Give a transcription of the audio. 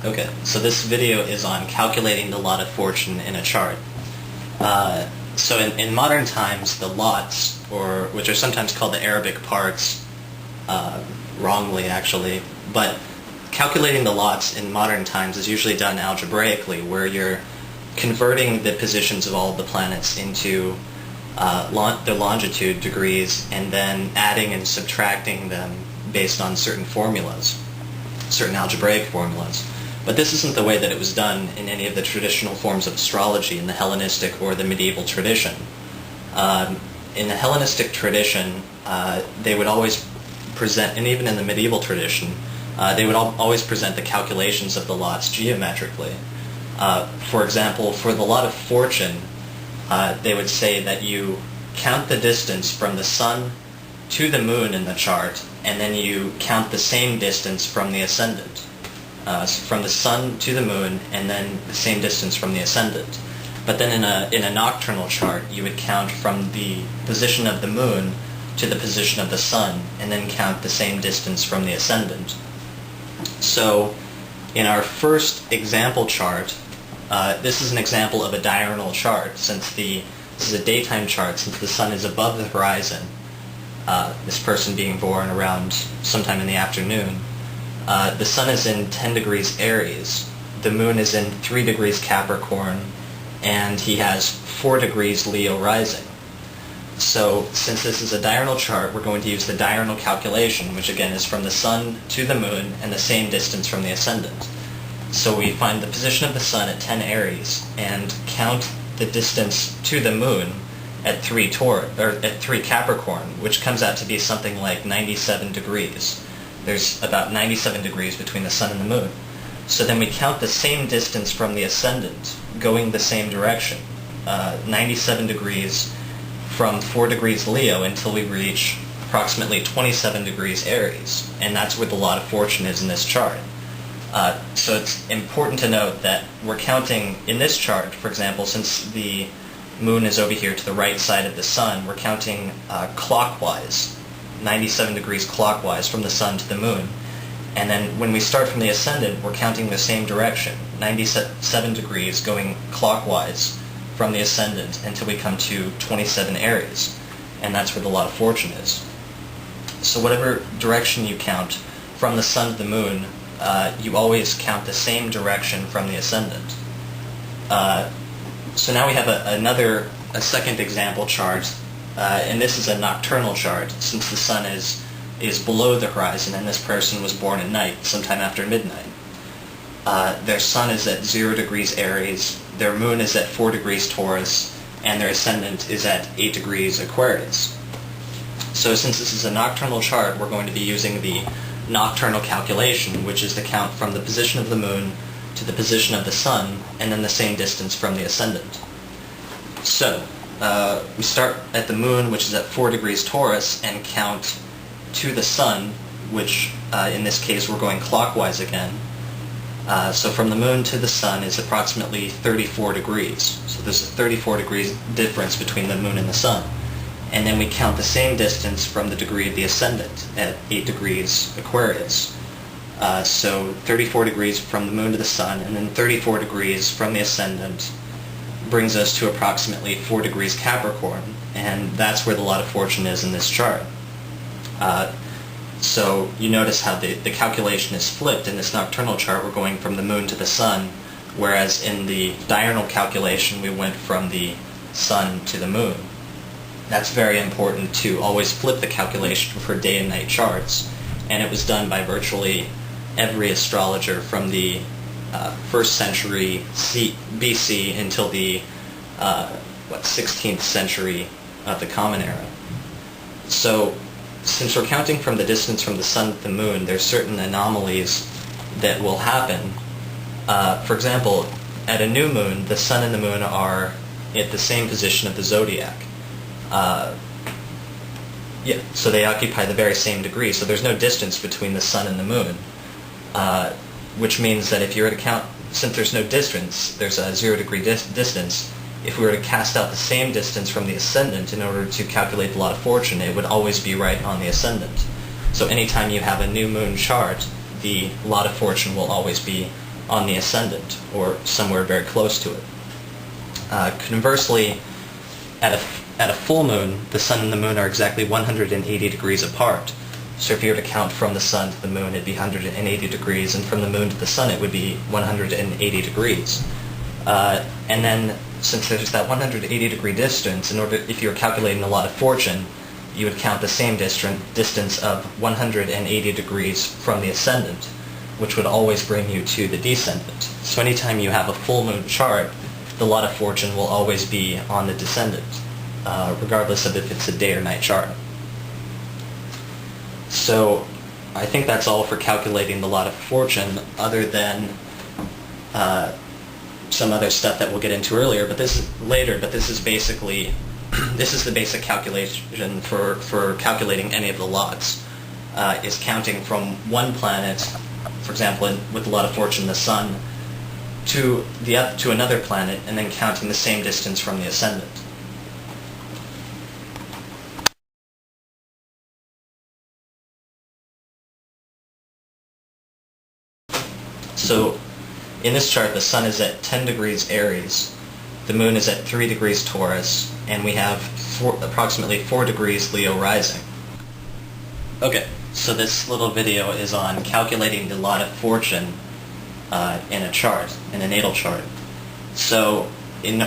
Okay, so this video is on calculating the lot of fortune in a chart. So in modern times, the lots, or which are sometimes called the Arabic parts, wrongly actually, but calculating the lots in modern times is usually done algebraically, where you're converting the positions of all of the planets into their longitude degrees, and then adding and subtracting them based on certain formulas, certain algebraic formulas. But this isn't the way that it was done in any of the traditional forms of astrology in the Hellenistic or the medieval tradition. In the Hellenistic tradition, they would always present, and even in the medieval tradition, they would always present the calculations of the lots geometrically. For example, for the lot of fortune, they would say that you count the distance from the sun to the moon in the chart, and then you count the same distance from the ascendant. From the sun to the moon, and then the same distance from the ascendant. But then in a nocturnal chart, you would count from the position of the moon to the position of the sun, and then count the same distance from the ascendant. So, in our first example chart, this is an example of a diurnal chart, since this is a daytime chart, since the sun is above the horizon, this person being born around sometime in the afternoon. The sun is in 10 degrees Aries, the moon is in 3 degrees Capricorn, and he has 4 degrees Leo rising. So, since this is a diurnal chart, we're going to use the diurnal calculation, which again is from the sun to the moon and the same distance from the ascendant. So we find the position of the sun at 10 Aries and count the distance to the moon at 3 Capricorn, which comes out to be something like 97 degrees. There's about 97 degrees between the sun and the moon. So then we count the same distance from the ascendant, going the same direction, 97 degrees from 4 degrees Leo until we reach approximately 27 degrees Aries, and that's where the lot of fortune is in this chart. So it's important to note that we're counting in this chart, for example, since the moon is over here to the right side of the sun, we're counting clockwise, 97 degrees clockwise from the sun to the moon. And then when we start from the ascendant, we're counting the same direction, 97 degrees going clockwise from the ascendant until we come to 27 Aries. And that's where the lot of fortune is. So whatever direction you count from the sun to the moon, you always count the same direction from the ascendant. So now we have a second example chart. And this is a nocturnal chart, since the sun is below the horizon and this person was born at night, sometime after midnight. Their sun is at 0 degrees Aries, their moon is at 4 degrees Taurus, and their ascendant is at 8 degrees Aquarius. So since this is a nocturnal chart, we're going to be using the nocturnal calculation, which is the count from the position of the moon to the position of the sun, and then the same distance from the ascendant. So, we start at the moon, which is at 4 degrees Taurus, and count to the sun, which in this case we're going clockwise again. So from the moon to the sun is approximately 34 degrees. So there's a 34 degrees difference between the moon and the sun. And then we count the same distance from the degree of the ascendant at 8 degrees Aquarius. So 34 degrees from the moon to the sun, and then 34 degrees from the ascendant brings us to approximately 4 degrees Capricorn, and that's where the lot of fortune is in this chart. So you notice how the calculation is flipped. In this nocturnal chart, we're going from the moon to the sun, whereas in the diurnal calculation, we went from the sun to the moon. That's very important to always flip the calculation for day and night charts, and it was done by virtually every astrologer from the 1st century BC until the 16th century of the Common Era. So, since we're counting from the distance from the sun to the moon, there's certain anomalies that will happen. For example, at a new moon, the sun and the moon are at the same position of the zodiac. So they occupy the very same degree, so there's no distance between the sun and the moon. Which means that if you were to count, since there's no distance, there's a 0 degree distance, if we were to cast out the same distance from the ascendant in order to calculate the lot of fortune, it would always be right on the ascendant. So anytime you have a new moon chart, the lot of fortune will always be on the ascendant, or somewhere very close to it. Conversely, at a full moon, the sun and the moon are exactly 180 degrees apart. So if you were to count from the sun to the moon, it'd be 180 degrees, and from the moon to the sun, it would be 180 degrees. And then, since there's that 180 degree distance, if you were calculating the lot of fortune, you would count the same distance of 180 degrees from the ascendant, which would always bring you to the descendant. So anytime you have a full moon chart, the lot of fortune will always be on the descendant, regardless of if it's a day or night chart. So I think that's all for calculating the lot of fortune, other than some other stuff that we'll get into earlier, but this is basically this is the basic calculation for calculating any of the lots, is counting from one planet, for example, with the lot of fortune, the sun, to another planet, and then counting the same distance from the ascendant. So in this chart, the sun is at 10 degrees Aries, the moon is at 3 degrees Taurus, and we have approximately 4 degrees Leo rising. Okay, so this little video is on calculating the lot of fortune in a chart, in a natal chart. So in the